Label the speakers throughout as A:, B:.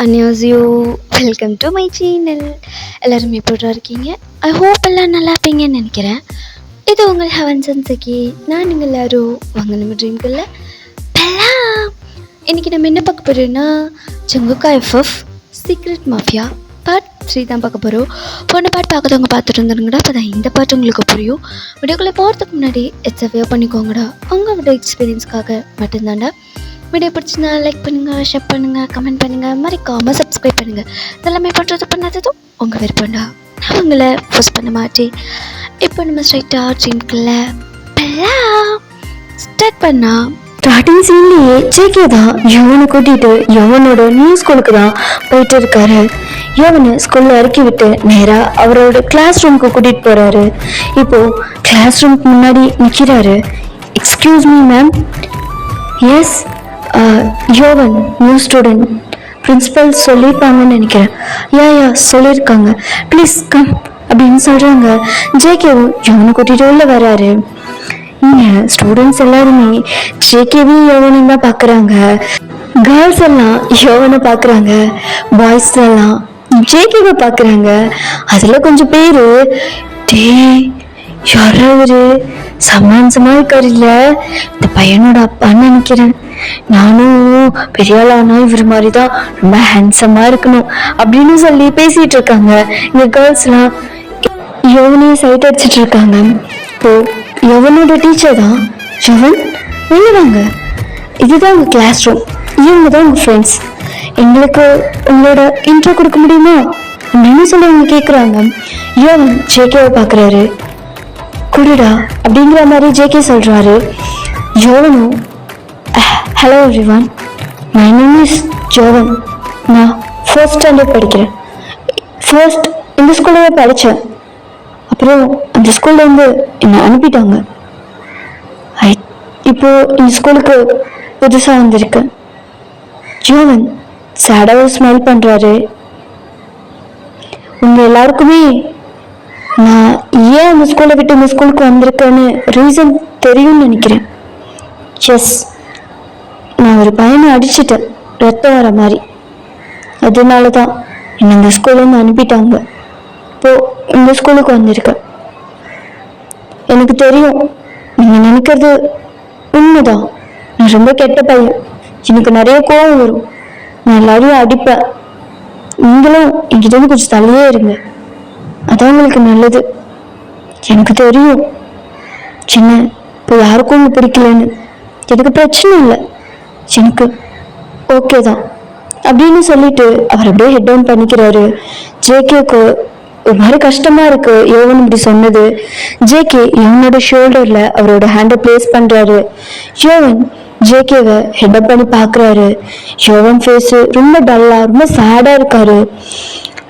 A: அன்னியாசியோ, welcome to my channel. எல்லோரும் எப்படி இருக்கீங்க? ஐ ஹோப் எல்லாம் நல்லா இருப்பீங்கன்னு நினைக்கிறேன். இது உங்கள் ஹெவன் சன்சகி. நான் நீங்கள் எல்லோரும் வாங்க நம்ம ட்ரீம்களில் பெல்லாம். இன்றைக்கி நம்ம என்ன பார்க்க போகிறோன்னா ஜங்குக்கா எஃப்எஃப் சீக்ரெட் மாஃபியா பார்ட் 3 தான் பார்க்க போகிறோம். போன பாட்டு பார்க்கறவங்க பார்த்துட்டு இருந்துருங்கடா, அப்போ தான் இந்த பாட்டு உங்களுக்கு புரியும். வீடியோக்குள்ளே போகிறதுக்கு முன்னாடி எச்சவையாக பண்ணிக்கோங்கடா, உங்களோட எக்ஸ்பீரியன்ஸ்க்காக மட்டும்தான்டா. வீடியோ பிடிச்சிருந்தா லைக் பண்ணுங்கள், ஷேர் பண்ணுங்கள், கமெண்ட் பண்ணுங்கள், மறக்காமல் சப்ஸ்கிரைப் பண்ணுங்கள். இதெல்லாமே பண்ணுறது பண்ணாததும் உங்கள் விருப்பம்டா. நான் உங்களை போஸ்ட் பண்ண மாட்டேன். இப்போ நம்ம ஸ்ட்ரைட்டாக ட்ரீம்குள்ளே பெல்லாம் ஸ்டார்ட் பண்ணா.
B: ஸ்டார்டிங் சீன்லேயே ஜேகே தான் யுவனை கூட்டிகிட்டு யுவனோட நியூ ஸ்கூலுக்கு தான் போயிட்டு இருக்காரு. யுவனை ஸ்கூலில் இறக்கி விட்டு நேராக அவரோட கிளாஸ் ரூமுக்கு கூட்டிகிட்டு போகிறாரு. இப்போது கிளாஸ் ரூமுக்கு முன்னாடி நிற்கிறாரு. Excuse me ma'am. Yes, Yovan new student. Principal சொல்லியிருப்பாங்கன்னு நினைக்கிறேன். யா சொல்லியிருக்காங்க, ப்ளீஸ் கம் அப்படின்னு சொல்கிறாங்க. ஜேகேவும் யோவனை கூட்டிகிட்டு உள்ள வராரு. இங்கே ஸ்டூடெண்ட்ஸ் எல்லாருமே ஜேகேவையும் யோவனையும் தான் பார்க்குறாங்க. கேர்ள்ஸ் எல்லாம் யோவனை பார்க்குறாங்க, பாய்ஸ் எல்லாம் ஜேகேவை பார்க்குறாங்க. அதில் கொஞ்சம் பேர் டே யாராவது சமான்சமாக இருக்காரு, இல்லை இந்த பையனோட அப்பான்னு நினைக்கிறேன். நானும் பெரிய ஆளானா இவர் மாதிரி தான் ரொம்ப ஹேண்ட்ஸமாக இருக்கணும் அப்படின்னு சொல்லி பேசிகிட்டு இருக்காங்க. இங்கே கேர்ள்ஸ்லாம் யோவனையும் சைட் அடிச்சிட்டு இருக்காங்க. இப்போது யோவனோட டீச்சர் தான். யோவன் வெளிவாங்க, இதுதான் உங்கள் கிளாஸ் ரூம், இவங்க தான் உங்கள் ஃப்ரெண்ட்ஸ், எங்களுக்கு உங்களோட இன்ட்ரோ கொடுக்க முடியுமா அப்படின்னு சொல்லி அவங்க கேட்குறாங்க. யோவன் ஜேகேவை பார்க்குறாரு. குடிடா அப்படிங்கிற மாதிரி ஜேகே சொல்கிறாரு. யோவனும் hello everyone, my name is Jovan. நான் 4th ஸ்டாண்டர்ட் படிக்கிறேன். ஃபர்ஸ்ட் இந்த ஸ்கூல்லே படித்தேன், அப்புறம் அந்த ஸ்கூல்லேருந்து என்னை அனுப்பிட்டாங்க. இப்போது இந்த ஸ்கூலுக்கு புதுசாக வந்திருக்கேன். ஜோவன் சேடாக ஸ்மைல் பண்ணுறாரு. உங்கள் எல்லாருக்குமே நான் ஏன் அந்த ஸ்கூலை விட்டு இந்த ஸ்கூலுக்கு வந்திருக்கேன்னு ரீசன் தெரியும்னு நினைக்கிறேன். எஸ், நான் ஒரு பையனை அடிச்சிட்டேன் ரத்தம் வர மாதிரி, அதனால தான் என்னை இந்த ஸ்கூல்லேருந்து அனுப்பிட்டாங்க. இப்போது இந்த ஸ்கூலுக்கு வந்திருக்கேன். எனக்கு தெரியும் நீங்கள் நினைக்கிறது உண்மைதான். நான் ரொம்ப கெட்ட பையன், எனக்கு நிறைய கோவம் வரும், நான் எல்லாரையும் அடிப்பேன். நீங்களும் என்கிட்ட கொஞ்சம் தள்ளியே இருங்க, அதான் உங்களுக்கு நல்லது. எனக்கு தெரியும் சின்ன இப்போ யாருக்கும் உங்க பிடிக்கலன்னு. எனக்கு பிரச்சனை இல்லை, எனக்கு ஓகே தான் அப்படின்னு சொல்லிட்டு அவர் அப்படியே ஹெட் டவுன் பண்ணிக்கிறாரு. ஜேகேக்கு ஒரு மாதிரி கஷ்டமா இருக்கு யோவன் இப்படி சொன்னது. ஜேகே யோவனோட ஷோல்டர்ல அவரோட ஹேண்டை பிளேஸ் பண்றாரு. யோவன் ஜேகேவை ஹெட் பண்ணி பார்க்குறாரு. யோவன் ஃபேஸு ரொம்ப டல்லா ரொம்ப சேடா இருக்காரு.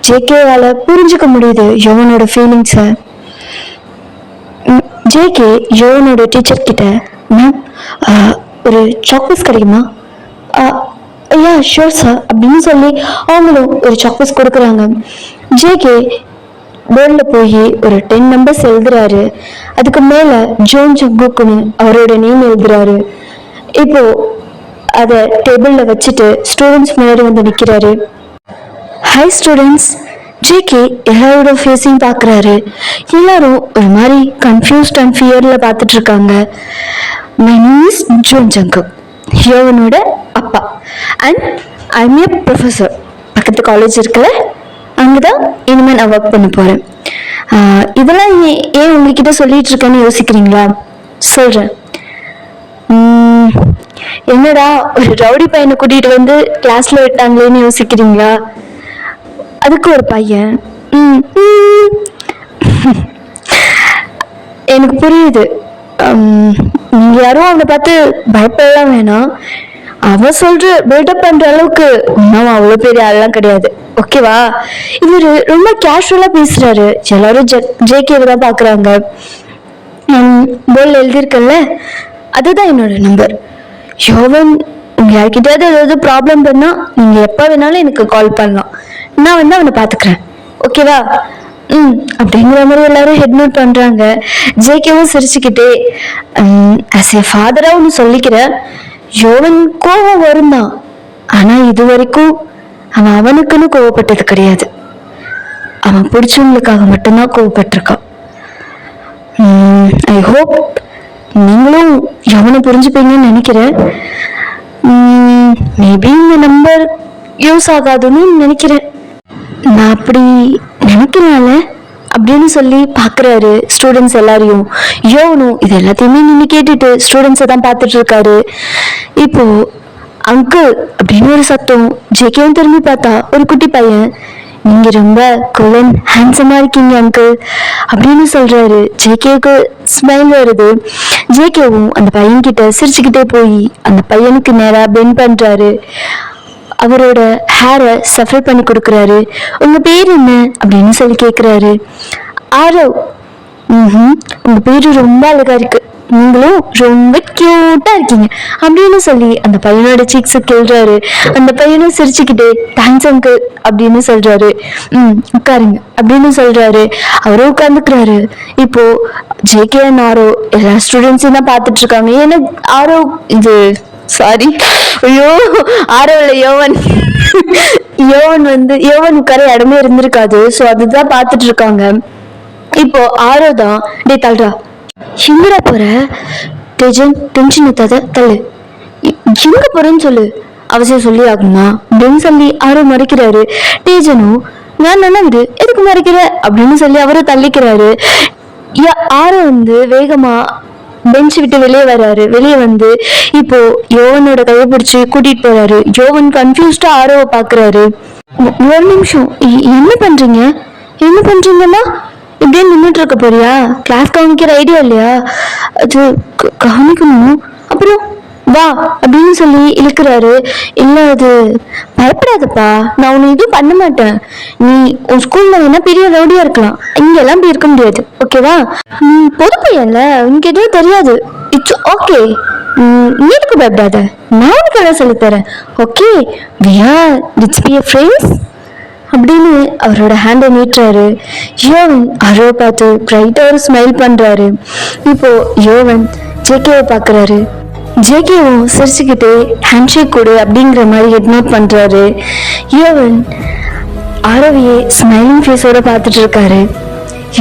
B: ஜேகேவால புரிஞ்சுக்க முடியுது யோவனோட ஃபீலிங்ஸை. ஜேகே யோவனோட டீச்சர் கிட்ட, மேம் ஒரு சாக்லேட்ஸ் கிடைக்குமா? யா ஷோர் சார் அப்படின்னு சொல்லி அவங்களும் ஒரு சாக்லேட்ஸ் கொடுக்குறாங்க. ஜேகே போர்டில் போய் ஒரு 10 நம்பர்ஸ் எழுதுறாரு. அதுக்கு மேலே ஜோன் ஜங்குக்குன்னு அவரோட நேம் எழுதுறாரு. இப்போ அதை டேபிளில் வச்சுட்டு ஸ்டூடெண்ட்ஸ் முன்னாடி வந்து நிற்கிறாரு. Hi students. ஜேகே எல்லாரோட ஃபேஸையும் பார்க்குறாரு. எல்லாரும் ஒரு மாதிரி கன்ஃபியூஸ்ட் அண்ட் ஃபியரில் பார்த்துட்டு இருக்காங்க. My name is Jon Jungkook, யோவனோட அப்பா, அண்ட் ஐம் ஏ ப்ரொஃபஸர். பக்கத்து காலேஜ் இருக்குல்ல, அங்கே தான் இனிமேல் நான் ஒர்க் பண்ண போகிறேன். இதெல்லாம் ஏன் உங்ககிட்ட சொல்லிட்டு இருக்கேன்னு யோசிக்கிறீங்களா? சொல்கிறேன். என்னடா ஒரு ரவுடி பையனை கூட்டிகிட்டு வந்து கிளாஸில் விட்டாங்களேன்னு யோசிக்கிறீங்களா? அதுக்கு ஒரு பையன். எனக்கு புரியுது. நீங்க யாரும் அவனை பார்த்து பயப்படலாம் வேணாம். அவன் சொல்ற பில்டப் பண்ற அளவுக்கு இன்னும் அவ்வளோ பெரிய ஆள்லாம் கிடையாது, ஓகேவா? இவரு ரொம்ப கேஷுவலா பேசுறாரு. எல்லாரும் ஜேகேவை தான் பாக்குறாங்க. போர்டில் எழுதியிருக்கல, அதுதான் என்னோட நம்பர். யோவன் உங்க யார்கிட்டயாவது ஏதாவது ப்ராப்ளம் பண்ணா நீங்க எப்ப வேணாலும் எனக்கு கால் பண்ணலாம், நான் வந்து அவனை பாத்துக்கிறேன், ஓகேவா? அப்படிங்கிற மாதிரி எல்லாரும் ஹெட் நோட் பண்றாங்க. ஜேகேவும் சிரிச்சுக்கிட்டே, ஆஸ் ஏ ஃபாதரா ஒன்று சொல்லிக்கிறேன், யோவன் கோவம் வரும் தான், ஆனா இது வரைக்கும் அவன் அவனுக்குன்னு கோவப்பட்டது கிடையாது, அவன் பிடிச்சவங்களுக்காக மட்டும்தான் கோவப்பட்டிருக்கான். ஐ ஹோப் நீங்களும் எவனை புரிஞ்சுப்பீங்கன்னு நினைக்கிறேன். மேபி இந்த நம்பர் யூஸ் ஆகாதுன்னு நினைக்கிறேன். நான் அப்படி நினைக்கிறனால அப்படின்னு சொல்லி பார்க்குறாரு ஸ்டூடெண்ட்ஸ் எல்லாரையும். யோவனும் இது எல்லாத்தையுமே நின்று கேட்டுட்டு ஸ்டூடெண்ட்ஸை தான் பார்த்துட்டு இருக்காரு. இப்போ அங்கிள் அப்படின்னு ஒரு சத்தம். ஜேகேவும் திரும்பி பார்த்தா ஒரு குட்டி பையன், நீங்க ரொம்ப கூல் அண்ட் ஹேண்ட்ஸமா இருக்கீங்க அங்கிள் அப்படின்னு சொல்றாரு. ஜேகேவுக்கு ஸ்மைல் வருது. ஜேகேவும் அந்த பையன்கிட்ட சிரிச்சுக்கிட்டே போய் அந்த பையனுக்கு நேரா பெண்ட் பண்றாரு. அவரோட ஹேரை சஃபர் பண்ணி கொடுக்குறாரு. உங்க பேர் என்ன அப்படின்னு சொல்லி கேட்குறாரு. ஆரவ். உங்க பேரு ரொம்ப அழகா இருக்கு, நீங்களும் ரொம்ப கியூட்டா இருக்கீங்க அப்படின்னு சொல்லி அந்த பையனோட சீக்ஸை கிள்றாரு. அந்த பையனும் சிரிச்சுக்கிட்டே தேங்க்ஸ் அங்கிள் அப்படின்னு சொல்றாரு. உட்காருங்க அப்படின்னு சொல்றாரு. அவரும் உட்காந்துக்கிறாரு. இப்போ ஜேகே அண்ட் ஆரோ எல்லா ஸ்டூடெண்ட்ஸையும் தான் பார்த்துட்டு இருக்காங்க. ஏன்னா ஆரோ இது சாரி ஐயோ ஆரோவில் யோவன் உட்கார இடமே இருந்திருக்காது. ஸோ அதுதான் பார்த்துட்டு இருக்காங்க. இப்போ ஆரோ தான் டே தல்றா எங்கடா போற டேஜன் டென்ஷன் ஏத்தாத தள்ளு எங்க போறேன்னு சொல்லு அவசியம் சொல்லி ஆகுமா அப்படின்னு சொல்லி ஆரோ மறைக்கிறாரு. டேஜனும் நான் நல்லா விடு எதுக்கு மறைக்கிற அப்படின்னு சொல்லி அவரும் தள்ளிக்கிறாரு. ஆரோ வேகமா பெஞ்ச் விட்டு வெளியே வர்றாரு. வெளியே வந்து இப்போ யோவனோட கையை பிடிச்சி கூட்டிட்டு போறாரு. யோவன் கன்ஃபியூஸ்டா ஆரோவை பாக்குறாரு. ஒரு நிமிஷம் என்ன பண்றீங்கன்னா இப்படியே நின்றுட்டு இருக்க போறியா? கிளாஸ் கவனிக்கிற ஐடியா இல்லையா? அது கவனிக்கணும், அப்புறம் வா அப்படின்னு சொல்லி இழுக்கிறாரு. இல்ல அது பயப்படாதப்பா, நான் உன்னை எதுவும் பண்ண மாட்டேன். நீ உன் ஸ்கூல்ல வேணா பெரிய ரவுடியா இருக்கலாம், இங்கெல்லாம் இப்படி இருக்க முடியாது, ஓகேவா? நீ பொது பையன்ல, உனக்கு எதுவும் தெரியாது. இட்ஸ் ஓகே, நீருக்கு பயப்படாத, நான் உனக்கு எல்லாம் சொல்லித்தரேன், ஓகே? லெட்ஸ் பி ஃப்ரெண்ட்ஸ் அப்படின்னு அவரோட ஹேண்டை நீட்டுறாரு. யோவன் அரோவை பார்த்து பிரைட்டா ஒரு ஸ்மைல் பண்றாரு. இப்போ யோவன் ஜேகேவை பாக்குறாரு. ஜேகேவும் சிரிச்சுக்கிட்டே ஹேண்ட்ஷேக் கொடு அப்படிங்கிற மாதிரி இக்னோர் பண்றாரு. யோவன் ஆரோவையே ஸ்மைலிங் ஃபேஸோட பார்த்துட்டு இருக்காரு.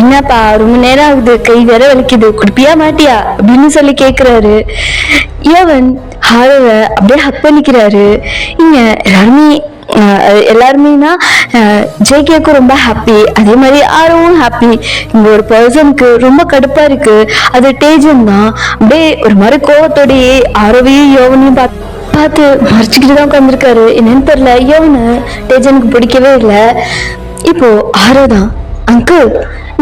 B: என்னப்பா ரொம்ப நேரம் ஆகுது, கை வேற வலிக்குது, குடிப்பியா மாட்டியா அப்படின்னு சொல்லி கேக்குறாரு. யோவன் ஆரோவை அப்படியே ஹக் பண்ணிக்கிறாரு. இங்க எல்லாருமேனா ஜேகேக்கும் ரொம்ப ஹாப்பி, அதே மாதிரி ஆரோவும் ஹாப்பி. இங்க ஒரு பர்சனுக்கு ரொம்ப கடுப்பா இருக்கு, அது டேஜன் தான். அப்படியே ஒரு மாதிரி கோவத்தோடையே ஆரோவையும் யோவனையும் பார்த்து மறைச்சிக்கிட்டு தான் உட்காந்துருக்காரு. என்னன்னு தெரியல, யோவனை டேஜனுக்கு பிடிக்கவே இல்லை. இப்போ ஆரோ தான் அங்கிள்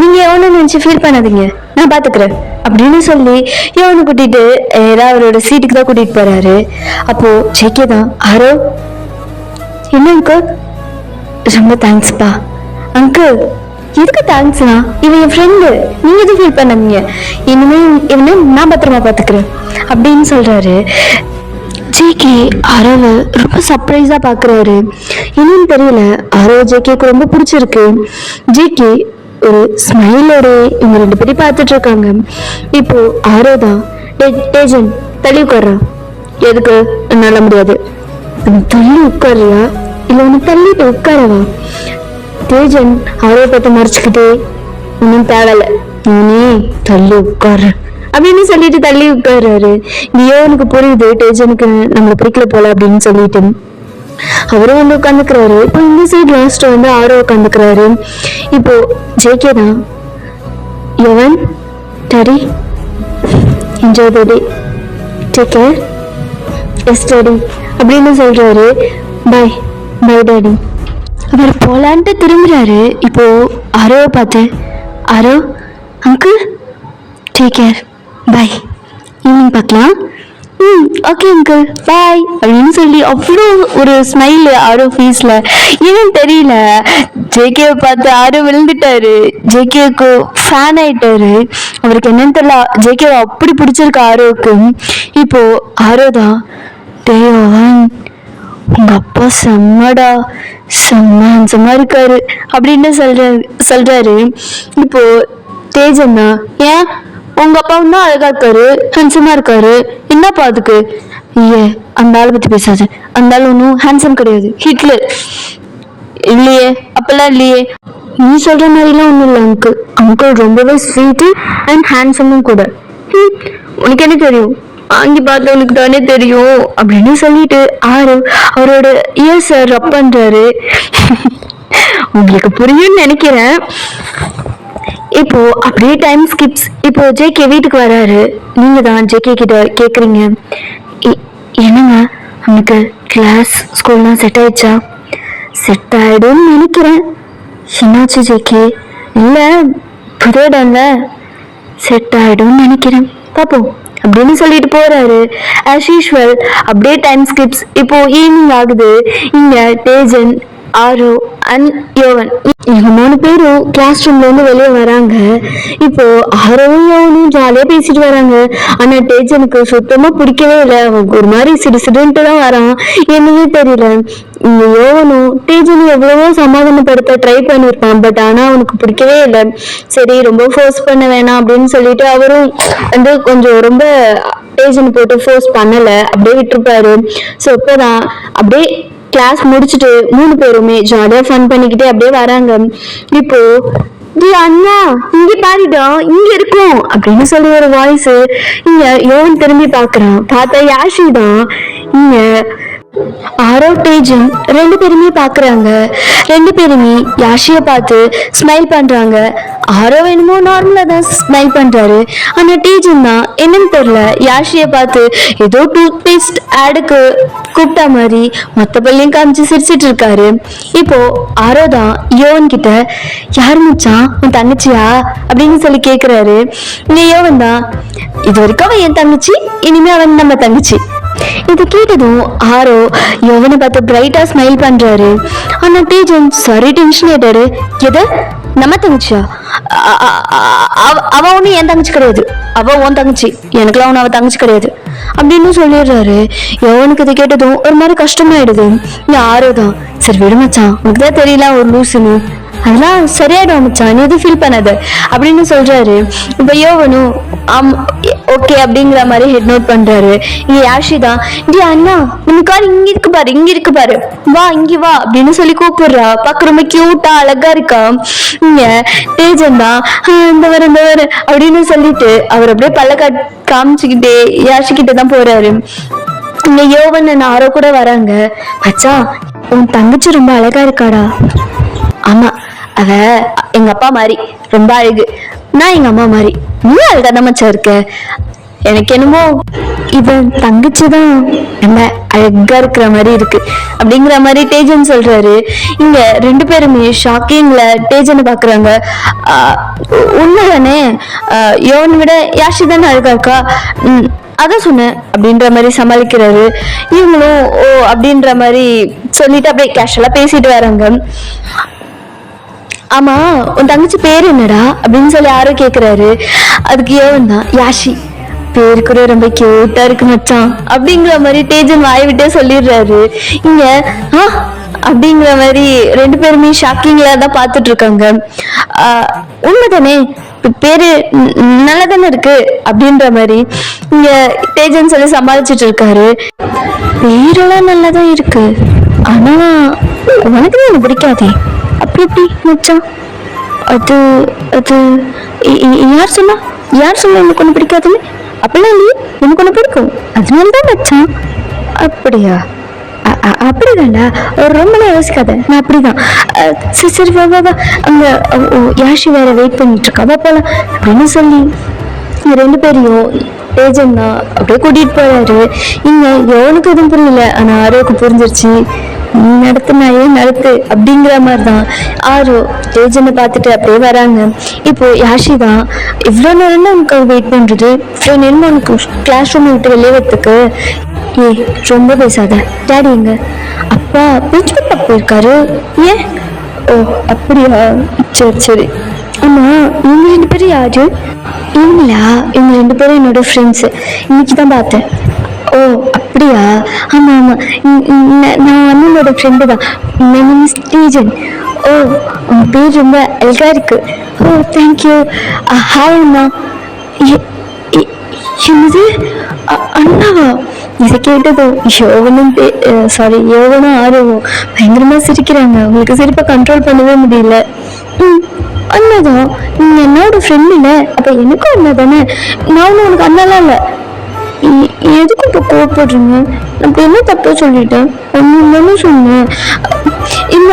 B: நீங்க எவனை நினைச்சு ஃபீல் பண்ணாதீங்க, நான் பாத்துக்கிறேன் அப்படின்னு சொல்லி யோவனை கூட்டிட்டு ஏதாவது அவரோட சீட்டுக்கு தான் கூட்டிட்டு போறாரு. அப்போ ஜேகே தான் ஆரோ என்ன அங்கிள் ரொம்ப தேங்க்ஸ்ப்பா. அங்கிள் எதுக்கு தேங்க்ஸ்னா, இவன் என் ஃப்ரெண்டு, நீங்க எதுவும் ஃபீல் பண்ணாதீங்க, இனிமே நான் பத்திரமா பாத்துக்கிறேன் அப்படின்னு சொல்றாரு. ஜேகே ஆரோவை ரொம்ப சர்ப்ரைஸா பாக்குறாரு. என்னன்னு தெரியல, ஆரோ ஜேகேக்கு ரொம்ப பிடிச்சிருக்கு. ஜேகே ஒரு ஸ்மைலோட இவங்க ரெண்டு பேரும் பார்த்துட்டு இருக்காங்க. இப்போ ஆரோ தான் டேஜன் தள்ளி உட்கார்றான். எதுக்கு? என்னால முடியாது. தள்ளி உட்காரியா இல்ல உன்னை தள்ளிட்டு உட்காரவா? தேஜன் அவரை பார்த்து மறைச்சுக்கிட்டே இன்னும் தேவையில்ல, நீ தள்ளி உட்காரு அப்படின்னு சொல்லிட்டு தள்ளி உட்கார்றாரு. யோவனுக்கு புரியுது டேஜனுக்கு நம்மளை பிடிக்கல போல அப்படின்னு சொல்லிட்டு அவரும் உட்காந்துக்கிறாரு. இப்போ இந்த சைடு லாஸ்ட் ஆரோ உட்காந்துக்கிறாரு. இப்போ ஜேகே தான் Yovan daddy enjoy the day, take care, yes daddy அப்படின்னு சொல்றாரு. பாய் பாய் டாடி. அவர் போலான்ட்டு திரும்புறாரு. இப்போ ஆரோவை பார்த்து Aaro uncle take care bye, evening பார்க்கலாம். ஓகே அங்கிள் பாய் அப்படின்னு சொல்லி அவ்வளோ ஒரு ஸ்மைல் ஆரோ ஃபேஸ்ல. ஏன்னு தெரியல, ஜேகேவை பார்த்து ஆரோ விழுந்துட்டாரு. ஜேகேவுக்கு ஃபேன் ஆயிட்டாரு. அவருக்கு என்னன்னு தெரியல, ஜேகேவை அப்படி பிடிச்சிருக்கு ஆரோவுக்கு. இப்போ ஆரோ தான் தேவன் உங்க அப்பா செம்மடா, செம்ம இருக்காரு அப்படின்னு சொல்றாரு. இப்போ தேஜன் தான் ஏன் உங்க அப்பாவும் தான் அழகா இருக்காரு, ஹேண்ட்ஸமா இருக்காரு, என்னப்பா அதுக்கு? அந்த ஆளை பத்தி பேசாது, அந்த ஆள் ஒன்றும் ஹேண்ட்ஸம் கிடையாது, ஹிட்லர். இல்லையே, அப்பெல்லாம் இல்லையே. நீ சொல்ற மாதிரிலாம் ஒன்றும் இல்லை அங்கிள். அங்கிள் ரொம்பவே ஸ்வீட்டு அண்ட் ஹேண்ட்ஸமும் கூட. உனக்கு என்ன தெரியும், வாங்கி பார்த்தவனுக்கு தானே தெரியும் அப்படின்னு சொல்லிட்டு அவரோட இயர்ஸை ரப் பண்றாரு. உங்களுக்கு புரியும்னு நினைக்கிறேன். இப்போ அப்படியே டைம் ஸ்கிப்ஸ். இப்போ ஜேகே வீட்டுக்கு வராரு. நீங்க தான் ஜேகே கிட்ட கேக்குறீங்க, என்னங்க அவனுக்கு கிளாஸ் ஸ்கூல்லாம் செட் ஆயிடுச்சா? செட் ஆயிடும்னு நினைக்கிறேன். என்னாச்சு ஜேகே? இல்ல புது இடம்ல, செட் ஆயிடும்னு நினைக்கிறேன், பாப்போம் அப்படின்னு சொல்லிட்டு போறாரு. ஆஸ் யூஷுவல் அப்படியே டைம் ஸ்கிப்ஸ். இப்போ ஈவினிங் ஆகுது. இங்க தேஜன், ஆரோ அண்ட் யோவன் இவங்க 3 பேரும் கிளாஸ் ரூம்ல இருந்து வெளியே வராங்க. இப்போ ஆரோவும் யோவனும் ஜாலியா பேசிட்டு வராங்க. ஆனா தேஜனுக்கு சுத்தமா பிடிக்கவே இல்லை. அவன் ஒரு மாதிரி சிடுசிடுன்ட்டு தான் வரான். என்னவே தெரியல. இந்த யோவனும் தேஜனும் எவ்வளவோ சமாதானப்படுத்த ட்ரை பண்ணிருப்பான். பட் ஆனா அவனுக்கு பிடிக்கவே இல்லை. சரி ரொம்ப ஃபோர்ஸ் பண்ண வேணாம் அப்படின்னு சொல்லிட்டு அவரும் வந்து கொஞ்சம் ரொம்ப தேஜனை போட்டு ஃபோர்ஸ் பண்ணல, அப்படியே விட்டுருப்பாரு. ஸோ இப்போதான் அப்படியே கிளாஸ் முடிச்சுட்டு 3 பேருமே ஜாலியா ஃபன் பண்ணிக்கிட்டே அப்படியே வராங்க. இப்போ அண்ணா இங்க பாருடா, இங்க இருக்கும் அப்படின்னு சொல்லி ஒரு வாய்ஸ். இங்க யோவன் திரும்பி பாக்குறான். பார்த்தா யாஷி தான். இங்க ஆரோ தேஜன் 2 பேருமே பாக்குறாங்க. 2 பேருமே யாஷிய பார்த்து ஸ்மைல் பண்றாங்க. ஆரோ என்னமோ நார்மலா தான் ஸ்மைல் பண்றாரு. ஆனா தேஜன் தான் என்னன்னு தெரியல, யாஷிய பார்த்து ஏதோ டூத் பேஸ்ட் ஆடுக்கு கூப்பிட்டா மாதிரி மொத்த பள்ளியும் காமிச்சு சிரிச்சிட்டு இருக்காரு. இப்போ ஆரோ தான் யோவன் கிட்ட, யார் மச்சான் உன் தங்கச்சியா அப்படின்னு சொல்லி கேக்குறாரு. இங்க யோவன் தான், இது வரைக்கும் அவன் என் தங்கச்சி, இனிமே அவன் நம்ம தங்கச்சி. இது கேட்டதும் ஆரோ யோவனை பார்த்து பிரைட்டா ஸ்மைல் பண்றாரு. ஆனா தேஜன் சரி டென்ஷன் ஆயிட்டாரு. எது நம்ம தங்கச்சியா? அவ ஒண்ணு என் தங்கச்சி கிடையாது, அவ உன் தங்கச்சி, எனக்குலாம் ஒண்ணு அவ தங்கச்சி கிடையாது அப்படின்னு சொல்லிடுறாரு. யோவனுக்கு இதை கேட்டதும் ஒரு மாதிரி கஷ்டமாயிடுது. ஆரோ தான், சரி விடு மச்சான், உனக்கு தான் தெரியல ஒரு லூசுன்னு, அதெல்லாம் சரியாயிடும் மச்சான், நீ எதுவும் ஃபீல் பண்ணாத அப்படின்னு சொல்றாரு. இப்ப யோவனும் ஓகே அப்படிங்கிற மாதிரி ஹெட் நோட் பண்றாரு. இங்க யாஷி தான், டி அண்ணா உனக்கு இங்க இருக்கு பாரு, இங்க இருக்கு பாரு, வா இங்க வா அப்படின்னு சொல்லி கூப்பிடுறா. பார்க்க ரொம்ப கியூட்டா அழகா இருக்கா. இங்க தேஜன் தான், இந்த வர அப்படின்னு சொல்லிட்டு அவர் அப்படியே பல்ல காமிச்சுக்கிட்டே யாஷி கிட்ட தான் போறாரு. இங்க யோவன் ஆரோ கூட வராங்க. மச்சான் உன் தங்கச்சி ரொம்ப அழகா இருக்காடா. ஆமா, அவ எங்க அப்பா மாதிரி ரொம்ப அழகு, நான் எங்க அம்மா மாதிரி. நீ அழகா தான் மச்சா இருக்க. எனக்கு என்னமோ இவன் தங்கச்சி தான் ரொம்ப அழகா இருக்கிற மாதிரி இருக்கு அப்படிங்கிற மாதிரி தேஜன் சொல்றாரு. இங்க 2 பேருமே ஷாக்கிங்ல தேஜனை பாக்குறாங்க. உண்மைதானே, யோவனை விட யாஷி தானே அழகா இருக்கா? அதான் சொன்னேன் அப்படின்ற மாதிரி சமாளிக்கிறாரு. இவங்களும் ஓ அப்படின்ற மாதிரி சொல்லிட்டு அப்படியே கேஷுவலா பேசிட்டு வராங்க. ஆமா உன் தங்கச்சி பேரு என்னடா அப்படின்னு சொல்லி யாரோ கேக்குறாரு. அதுக்கு யோவன் தான், யாஷி, பேரு கூட ரொம்ப கியூட்டா இருக்கு மச்சான் அப்படிங்கிற மாதிரி தேஜன் வாய் விட்டே சொல்லிடுறாரு. இங்க அப்படிங்கிற மாதிரி 2 பேருமே ஷாக்கிங்ல தான் பாத்துட்டு இருக்காங்க. உண்மைதானே, பேரு நல்லா தானே இருக்கு அப்படின்ற மாதிரி இங்க தேஜன் சொல்லி சமாளிச்சுட்டு இருக்காரு. பேரெல்லாம் நல்லாதான் இருக்கு, ஆனா உனக்கு தான் எனக்கு பிடிக்காதே. அப்படி எப்படி மச்சான்? அது அது யார் சொன்னா எனக்கு ஒண்ணு பிடிக்காதுன்னு? அப்படிலாம் இல்லையே, எனக்கு ஒண்ணு பிடிக்கும், அதனாலதான் மச்சான். அப்படியா? அப்படிதான்டா, ரொம்பலாம் யோசிக்காத, நான் அப்படிதான். சரி சரி வா வா, அங்க யாஷி வேற வெயிட் பண்ணிட்டு இருக்கா, வா போலாம் அப்படின்னு சொல்லி 2 பேரையும் தேஜன் தான் அப்படியே கூட்டிட்டு போறாரு. இங்க யோனுக்கு எதுவும் புரியல, ஆனா ஆரோக்கு புரிஞ்சிருச்சு. நீ நடத்துனாயே நடத்து அப்படிங்கிற மாதிரிதான் ஆரோ தேஜனை பார்த்துட்டு அப்படியே வராங்க. இப்போ யாஷி தான், இவ்வளோ நேரம் தான் உனக்கு வெயிட் பண்றது, இவ்வளோ நேரம் உனக்கு கிளாஸ் ரூம் விட்டு வெளியே வரத்துக்கு. ரொம்ப பேசாத. டாடி எங்க? அப்பா பிரின்சிபல் பார்க்க போயிருக்காரு. ஏன்? ஓ அப்படியா, சரி சரி. ஆமா இவங்க 2 பேரும் யாரு? இவங்களா? இவங்க 2 பேரும் என்னோட ஃப்ரெண்ட்ஸு, இன்னைக்கு தான் பார்த்தேன். ஓ அப்படியா? ஆமா ஆமா, நான் அண்ணனோட ஃப்ரெண்டு தான். தேஜன். ஓ உங்க பேர் ரொம்ப அழகா இருக்கு. ஓ தேங்க்யூ. ஹாய் அண்ணா. என்னது அண்ணாவா? இதை கேட்டதும் யோகனும் ஆர்வம் பயங்கரமா சிரிக்கிறாங்க. அவங்களுக்கு சிரிப்பை கண்ட்ரோல் பண்ணவே முடியல. அண்ணாதான், நீங்க என்னோட ஃப்ரெண்ட் இல்ல, அப்ப எனக்கும் அண்ணா தானே, நானும் உனக்கு அண்ணாலாம் இல்ல, எதுக்கு இப்ப கோவப்படுறீங்க? நான் என்ன தப்பா சொல்லிட்டேன்? ஒன்னு சொன்னேன். இல்ல,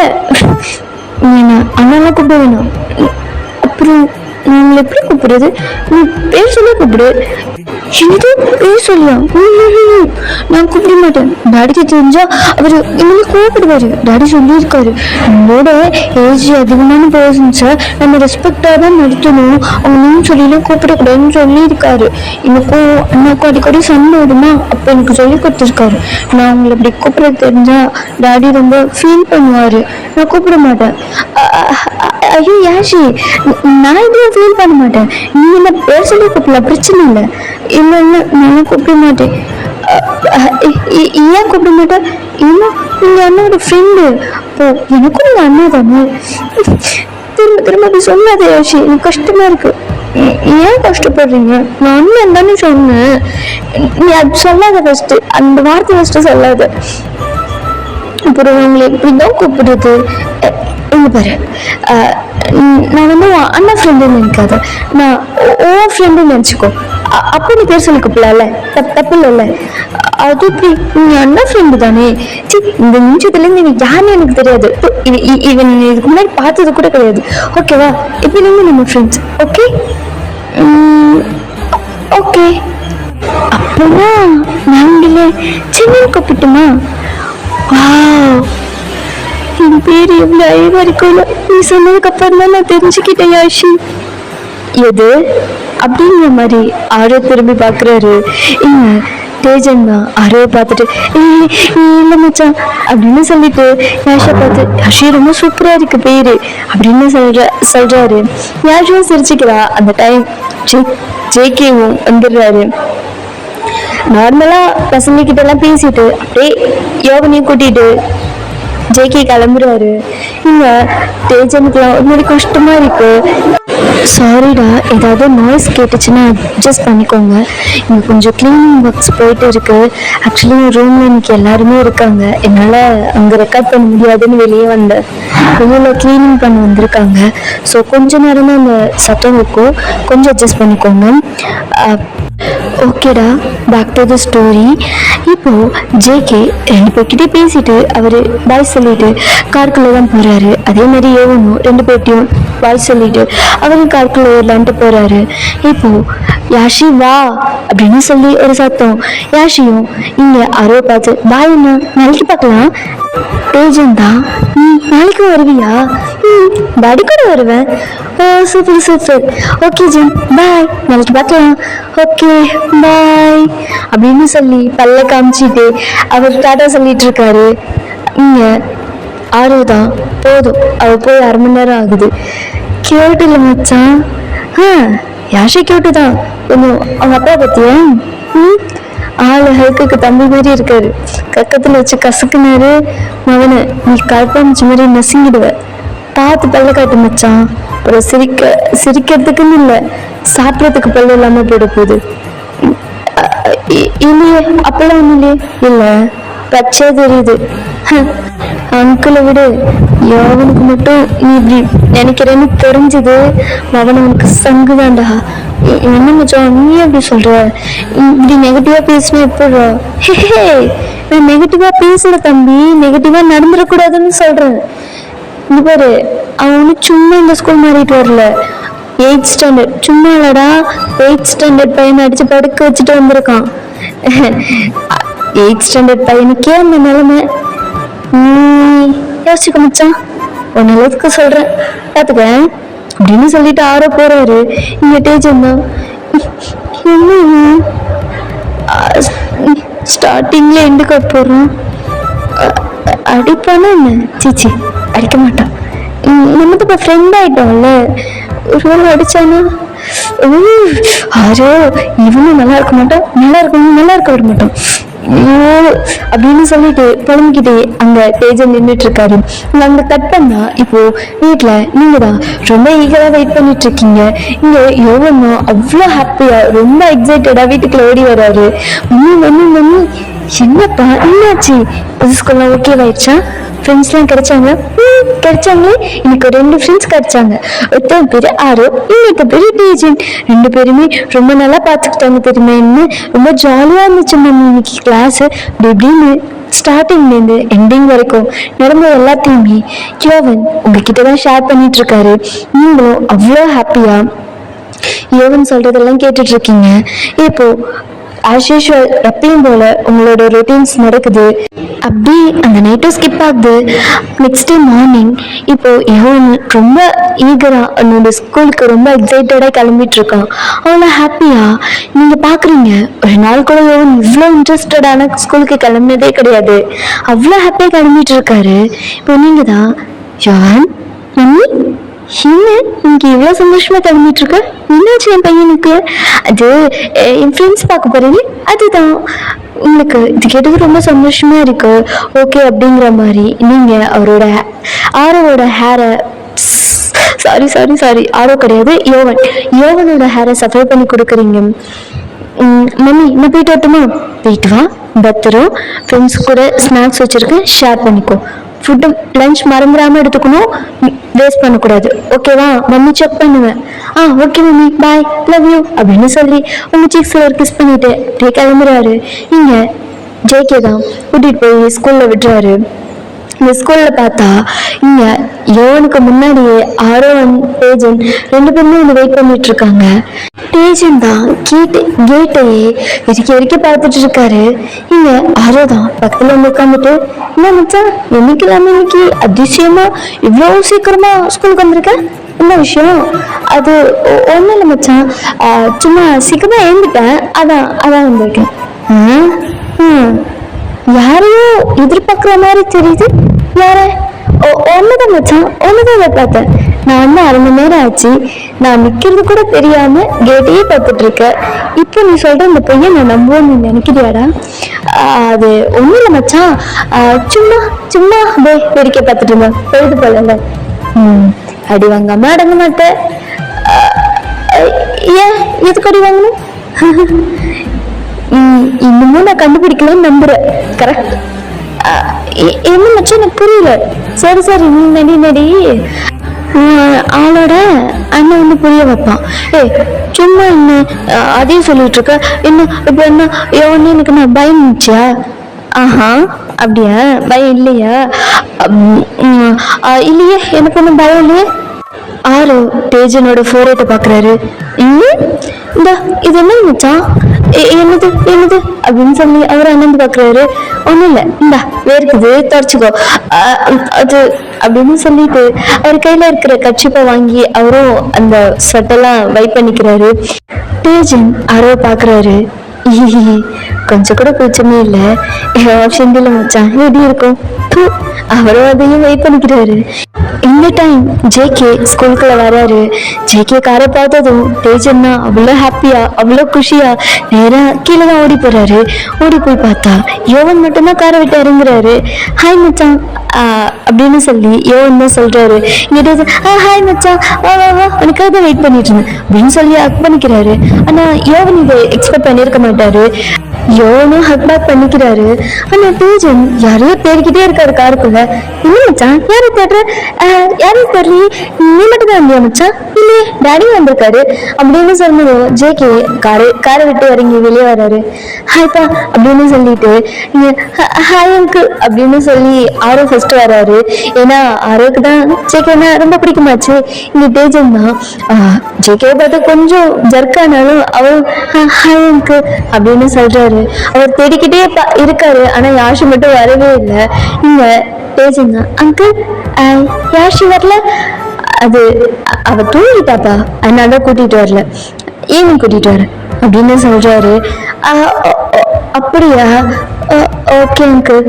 B: என்ன அண்ணாலாம் கூப்பிட வேணாம். அப்புறம் நான் உங்களை எப்படி கூப்பிடுறது? நீ பேர் சொல்லி கூப்பிடு. என்னது பேர் சொல்லியா? நான் கூப்பிட மாட்டேன். டாடிக்கு தெரிஞ்சா அவரு இனிமே கூப்பிடுவாரு. டாடி சொல்லியிருக்காரு, நம்மளோட ஏஜ் அதிகமான பர்சன்ஸை நம்ம ரெஸ்பெக்டாக தான் நடத்தணும், அவனும் சொல்லிலாம் கூப்பிடக்கூடாதுன்னு சொல்லியிருக்காரு. எனக்கும் அண்ணாக்கும் அடிக்கடி சண்டை விடுமா, அப்போ எனக்கு சொல்லி கொடுத்துருக்காரு. நான் உங்களை அப்படி கூப்பிட தெரிஞ்சா டாடி ரொம்ப ஃபீல் பண்ணுவாரு. நான் கூப்பிட மாட்டேன். ஐயோ யாஷி, நான் எதுவும் ஃபீல் பண்ண மாட்டேன். நீ என்ன பேர் சொல்லி கூப்பிடலாம், பிரச்சனை இல்லை. இல்லை இல்லை, நான் கூப்பிட மாட்டேன். ஏன் கூப்பிட மாட்டேன்? ஏன்னா நீங்க அண்ணாவோட ஃப்ரெண்டு. ஓ, எனக்கும் நீங்க அண்ணா தானே. திரும்ப திரும்ப அப்படி சொல்லாத யாஷி, எனக்கு கஷ்டமா இருக்கு. ஏன் கஷ்டப்படுறீங்க? நான் அண்ணன் தானே சொன்னேன். நீ அது சொல்லாத ஃபர்ஸ்ட், அந்த வார்த்தை ஃபர்ஸ்ட் சொல்லாத. அப்புறம் உங்களை எப்படிதான் கூப்பிடுறது? இங்க பாரு, நான் வந்து அண்ணா ஃப்ரெண்டுன்னு நினைக்காத, நான் ஓ ஃப்ரெண்டுன்னு நினைச்சுக்கோ. அப்போ நீ பேர் சொல்லி கூப்பிடல, தப்பு இல்லைல்ல. அது இப்படி நீ அண்ணா ஃப்ரெண்டு தானே. சரி, இந்த நிமிஷத்துலேருந்து நீ யாருன்னு எனக்கு தெரியாது. இவன் இதுக்கு முன்னாடி பார்த்தது கூட கிடையாது. ஓகேவா? இப்போலேருந்து நம்ம ஃப்ரெண்ட்ஸ். Okay okay. அப்போனா நாங்களே சென்னையில் கூப்பிட்டுமா? என் பேர் எவ்வளவு அழகா இருக்கும்ல நீ சொன்னதுக்கு அப்புறம் தான் நான் தெரிஞ்சுக்கிட்டேன் யாஷி. எது அப்படிங்கிற மாதிரி ஆரோ திரும்பி பாக்குறாரு. இங்க தேஜன் தான் ஆரோவை பார்த்துட்டு இல்லை மச்சான் அப்படின்னு சொல்லிட்டு யாஷை பார்த்து, யாஷி ரொம்ப சூப்பரா இருக்கு பேரு அப்படின்னு சொல்றாரு. யாஷும் சிரிச்சுக்கிறா. அந்த டைம் ஜேகேவும் வந்துடுறாரு. நார்மலா பசங்க கிட்ட எல்லாம் பேசிட்டு அப்படியே யோகனையும் கூட்டிட்டு ஜேகே கிளம்புறாரு. இங்க தேஜனுக்குலாம் ஒரு மாதிரி கஷ்டமா இருக்கு. சாரிடா, ஏதாவது நாய்ஸ் கேட்டுச்சுன்னா அட்ஜஸ்ட் பண்ணிக்கோங்க. இங்கே கொஞ்சம் கிளீனிங் ஒர்க்ஸ் போயிட்டு இருக்கு. ஆக்சுவலி ரூம்ல இன்னைக்கு எல்லாருமே இருக்காங்க, என்னால் அங்கே ரெக்கார்ட் பண்ண முடியாதுன்னு வெளியே வந்தேன். வெளியில் கிளீனிங் பண்ண வந்திருக்காங்க. ஸோ கொஞ்ச நேரம் தான் அந்த சத்தம் இருக்கும், கொஞ்சம் அட்ஜஸ்ட் பண்ணிக்கோங்க. ஓகேடா, பேக் டு த ஸ்டோரி. இப்போ ஜேகே ரெண்டு பேர்கிட்டே பேசிட்டு அவர் பாய் சொல்லிட்டு காருக்குள்ளே தான் போறாரு. அதே மாதிரி ஏவனும் ரெண்டு பேர்ட்டையும் பாய் சொல்லிட்டு அவரும் காருக்குள்ள ஏறலான்ட்டு போறாரு. இப்போ யாஷி வா அப்படின்னு சொல்லி ஒரு சத்தம். யாஷியும் இங்க அரோ பார்த்து பாய், என்ன நாளைக்கு பார்க்கலாம். தேஜன் தான், நாளைக்கு வருவியா? டாடி கூட வருவேன். ஓ சூப்பர் சூப்பர், ஓகே ஜின் பாய், நாளைக்கு பார்க்கலாம். ஓகே பாய் அப்படின்னு சொல்லி பல்ல காமிச்சிட்டு அவர் டாட்டா சொல்லிட்டு இருக்காரு. இங்க ஆரோ தான், போதும் அவ போய் 1/2 மணி நேரம் ஆகுது. கியூட் இல்லை மச்சான்? யாஷி கியூட்டு தான். கொஞ்சம் அவங்க அப்பா பத்தியா? ஆளு ஹைக்குக்கு தம்பி மாதிரி இருக்காரு. கக்கத்துல வச்சு கசுக்குனாரு. மகனை நீ கல்பாமிச்சு மாதிரி நசுங்கிடுவ, பார்த்து பல்ல காட்டு மச்சான். அப்புறம் சிரிக்கிறதுக்குன்னு இல்லை, சாப்பிட்றதுக்கு பல்ல இல்லாம போயிட போகுது. இல்லையே, அப்பெல்லாம் ஒன்றும் இல்லையே. இல்லை, பச்சை தெரியுது. அங்கிளை விடு, யோகனுக்கு மட்டும் நீ இப்படி நினைக்கிறேன்னு தெரிஞ்சது. அவன் அவனுக்கு சங்கு தான்டா. என்ன மச்சான் நீ அப்படி சொல்ற? இப்படி நெகட்டிவா பேசினா எப்படா? நான் நெகட்டிவா பேசல தம்பி, நெகட்டிவா நடந்துடக்கூடாதுன்னு சொல்றேன். இது பாரு, அவனு சும்மா இந்த ஸ்கூல் மாறிட்டு வரல, 8th ஸ்டாண்டர்ட். சும்மா இல்லடா, 8th ஸ்டாண்டர்ட் பையனை அடிச்சு படுக்க வச்சுட்டு வந்திருக்கான். 8th ஸ்டாண்டர்ட் பையனுக்கே அந்த நிலைமை. யோசிச்சுக்க மச்சான், உன் நல்லதுக்கு சொல்றேன் பாத்துக்க அப்படின்னு சொல்லிட்டு ஆரோ போறாரு. இங்க டேஜன் தான், ஸ்டார்டிங்ல எண்டு கார்டு போடுறான். அடிப்பானா என்ன? சீச்சி, அடிக்க மாட்டான். நம்ம இப்ப ஃப்ரெண்ட் ஆயிட்டோம்ல, ஒரு வேளை அடிச்சானா? ஆரோ இவனும் நல்லா இருக்க மாட்டான், நல்லா இருக்க விட மாட்டான் அப்படின்னு சொல்லிட்டு புலம்பிக்கிட்டே அங்க தேஜன் நின்றுட்டு இருக்காரு. அங்க கட் பண்ணா இப்போ வீட்டுல நீங்க தான் ரொம்ப ஈகரா வெயிட் பண்ணிட்டு இருக்கீங்க. இங்க யோகனும் அவ்வளோ ஹாப்பியா ரொம்ப எக்ஸைட்டடா வீட்டுக்குள்ள ஓடி வர்றாரு. மம்மி மம்மி மம்மி என்னப்பா என்னாச்சு? புது ஸ்கூல்லாம் ஓகே ஆயிடுச்சா? ஃப்ரெண்ட்ஸ்லாம் கிடைச்சாங்க? கிடைச்சாங்களே. எனக்கு 2 ஃப்ரெண்ட்ஸ் கிடைச்சாங்க. ஒருத்தன் பேரு ஆரோ, இன்னொருத்த பேரு டீஜன். 2 பேருமே ரொம்ப நல்லா பார்த்துக்கிட்டாங்க தெரியுமா என்ன. ரொம்ப ஜாலியா இருந்துச்சு மேம் இன்னைக்கு கிளாஸ். அப்படி இப்படின்னு ஸ்டார்டிங்லேருந்து எண்டிங் வரைக்கும் நடந்த எல்லாத்தையுமே யோவன் உங்ககிட்ட தான் ஷேர் பண்ணிட்டு இருக்காரு. நீங்களும் அவ்வளோ ஹாப்பியா யோவன் சொல்றதெல்லாம் கேட்டுட்டு இருக்கீங்க. இப்போ ஆஸ் யூஷுவல் எப்பயும் போல உங்களோட ரொட்டீன்ஸ் நடக்குது. அப்படி அந்த நைட்டும் ஸ்கிப் ஆகுது. நெக்ஸ்ட் டே மார்னிங் இப்போ யோவன் ரொம்ப ஈகரா என்னோட ஸ்கூலுக்கு ரொம்ப எக்ஸைட்டடாக கிளம்பிட்டு இருக்கான். அவ்வளோ ஹாப்பியா நீங்க பாக்குறீங்க. ஒரு நாள் கூட யோவன் இவ்வளோ இன்ட்ரெஸ்டடான ஸ்கூலுக்கு கிளம்பினதே கிடையாது. அவ்வளோ ஹாப்பியாக கிளம்பிட்டு இருக்காரு. இப்போ நீங்க தான் யோவன் மம்மி என்ன இன்னைக்கு இவ்வளோ சந்தோஷமா கிளம்பிட்டு இருக்க? என்னாச்சு என் பையனுக்கு? அது என் ஃப்ரெண்ட்ஸ் பார்க்க போறேன். அதுதான் உங்களுக்கு இது கேட்டது ரொம்ப சந்தோஷமா இருக்கு. ஓகே அப்படிங்கிற மாதிரி நீங்க அவரோட ஆரோவோட ஹேரை சாரி சாரி சாரி ஆரோ கிடையாது யோவனோட ஹேரை சஃபை பண்ணி கொடுக்குறீங்க. மம்மி நான் போயிட்டு வரட்டுமா? போயிட்டு வா. பத்திரம். ஃப்ரெண்ட்ஸ் கூட ஸ்நாக்ஸ் வச்சிருக்கேன், ஷேர் பண்ணிக்கோ. ஃபுட்டு லஞ்ச் மறந்துடாம எடுத்துக்கணும், வேஸ்ட் பண்ணக்கூடாது. ஓகேவா? மம்மி செக் பண்ணுவேன். Okay mummy bye love you அப்படின்னு சொல்லி உங்க சீக்ஸில் ஒரு கிஸ் பண்ணிட்டு அப்படியே கிளம்புறாரு. இங்க ஜேகே தான் கூட்டிட்டு போய் ஸ்கூல்ல விடுறாரு. இந்த ஸ்கூல்ல பார்த்தா இங்க யோவனுக்கு முன்னாடியே ஆரோ அண்ட் டேஜன் 2 பேருமே வந்து வெயிட் பண்ணிட்டு இருக்காங்க. டேஜன் தான் கேட்டையே இறுக்கி பார்த்துட்டு இருக்காரு. இங்க ஆரோ தான் பக்கத்துல வந்து உட்காந்துட்டு, என்ன மச்சான் இன்னைக்கு அதிசயமா இவ்வளோ சீக்கிரமா ஸ்கூலுக்கு வந்திருக்க? என்ன விஷயம்? அது ஒன்றும் இல்லை மச்சான், சும்மா சீக்கிரமா எழுந்துட்டேன், அதான் வந்திருக்கேன். யாரையோ எதிர்பார்க்குற மாதிரி தெரியுது. யார? ஒண்ணுதான் மச்சான், ஒண்ணுதான் பார்த்தேன். நான் வந்து 1/2 மணி நேரம் ஆச்சு, நான் நிக்கிறது கூட தெரியாம கேட்டையே பார்த்துட்டு இருக்கேன். இப்போ நீ சொல்ற இந்த பையன் நான் நம்புவேன்னு நீ நினைக்கிறியாடா? அது ஒண்ணும் இல்லை மச்சான், சும்மா சும்மா அப்படியே வேடிக்கை பார்த்துட்டு இருந்தேன், பொழுது போல. அடி வாங்காம அடங்க மாட்டேன். ஏன் எதுக்கு அடி வாங்கணும்? இன்னமும் நான் கண்டுபிடிக்கலன்னு நம்புறேன். கரெக்ட். என்ன மச்சான் எனக்கு புரியல. சரி நீ நடி ஆளோட அண்ணன் வந்து புரிய வைப்பான். சும்மா என்ன அதையும் சொல்லிட்டு இருக்க. என்ன இப்ப என்ன எவனே எனக்கு நான் பயம் இருந்துச்சா? அப்படியா? பயம் இல்லையா? இல்லையே, எனக்கு ஒன்றும் பயம் இல்லையே. ஆரோ டேஜனோட ஃபோட்டோ பாக்குறாரு. இந்த இது என்ன மச்சான்? என்னது அப்படின்னு சொல்லி அவர் அண்ணந்து பாக்குறாரு. ஒண்ணும் இல்லை, இந்தா வேர்க்குது தொடச்சுக்கோ அது அப்படின்னு சொல்லிட்டு அவர் கையில இருக்கிற கட்சிப்பை வாங்கி அவரும் அந்த சட்டெல்லாம் வைப் பண்ணிக்கிறாரு. டேஜன் ஆரோ பாக்குறாரு. கொஞ்சம் கூட பிரச்சனை இல்லை, ஆப்ஷன் இல்லை மச்சான், எப்படி இருக்கும்? அவரும் அதையும் வெயிட் பண்ணிக்கிறாரு. இந்த டைம் ஜேகே ஸ்கூலுக்குள்ள வராரு. ஜேகே காரை பார்த்ததும் டேஜன்னா அவ்வளோ ஹாப்பியா அவ்வளோ குஷியா நேரா கீழே தான் ஓடி போறாரு. ஓடி போய் பார்த்தா யோவன் மட்டும்தான் காரை விட்டு இறங்குறாரு. ஹாய் மச்சான் அப்படின்னு சொல்லி யோவன் தான் சொல்றாரு. இங்க ஹாய் மச்சான், வா உனக்காக தான் வெயிட் பண்ணிட்டு இருந்தேன் அப்படின்னு சொல்லி ஹக் பண்ணிக்கிறாரு. ஆனா யோவன் இதை எக்ஸ்பெக்ட் பண்ணியிருக்க மாட்டாரு. யோவனும் ஹக் பேக் பண்ணிக்கிறாரு. ஆனா டேஜன் யாரையோ தேடிக்கிட்டே இருக்காரு காருக்குள்ள. என்ன மச்சான் யாரை தேடுற? யாரையும் தெரியல, நீ மட்டும் தான் இல்லையா மச்சான்? இல்லையே, டாடி வந்திருக்காரு அப்படின்னு சொன்னதும் ஜேகே காரை விட்டு இறங்கி வெளியே வர்றாரு. ஹாய்ப்பா அப்படின்னு சொல்லிட்டு ஹாய் அங்கிள் அப்படின்னு சொல்லி ஆரோ ஃபர்ஸ்ட் வர்றாரு. ஏன்னா ஆரோக்கு தான் ஜேகேனா ரொம்ப பிடிக்குமாச்சு. இங்க டேஜன் தான் ஜேகே பார்த்து கொஞ்சம் ஜர்க்கானாலும் அவர் ஹாய் அங்கிள் அப்படின்னு சொல்றாரு. அவர் தேடிக்கிட்டே இருக்காரு. ஆனா யாஷி மட்டும் வரவே இல்லை. இங்க பேசுங்க அங்கிள், யாஷி வரல, அது அவ தூங்கிட்டாப்பா, அதனால கூட்டிட்டு வரல, ஈவினிங் கூட்டிட்டு வர அப்படின்னு சொல்றாரு. அப்படியா? Okay uncle.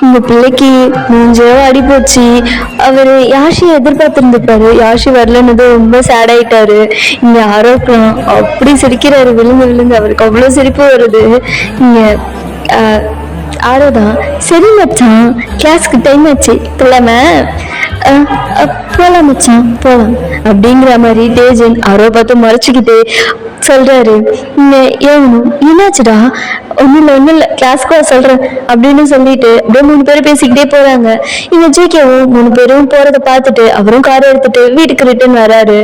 B: உங்க பிள்ளைக்கு மூஞ்சோ அடி போச்சு. அவரு யாஷி எதிர்பார்த்திருந்துப்பாரு, யாஷி வரலன்னு ரொம்ப சேட் ஆயிட்டாரு. இங்க ஆரோக்கியம் அப்படி சிரிக்கிறாரு, விழுந்து அவருக்கு அவ்வளவு சிரிப்பு வருது. இங்க ஆரோதான் சரி மச்சான் கிளாஸ்க்கு டைம் ஆச்சு போலாம் மச்சான் போலாம் அப்படிங்கிற மாதிரி டேஜன் ஆரோ பார்த்து மறைச்சிக்கிட்டு சொல்றாரு. ஏவனும் என்னாச்சுடா? ஒன்றும் இல்லை கிளாஸ்க்கு சொல்றேன் அப்படின்னு சொல்லிட்டு அப்படியே 3 பேரும் பேசிக்கிட்டே போறாங்க. இங்க ஜேகேவும் 3 பேரும் போறதை பார்த்துட்டு அவரும் காரை எடுத்துட்டு வீட்டுக்கு ரிட்டர்ன் வராரு.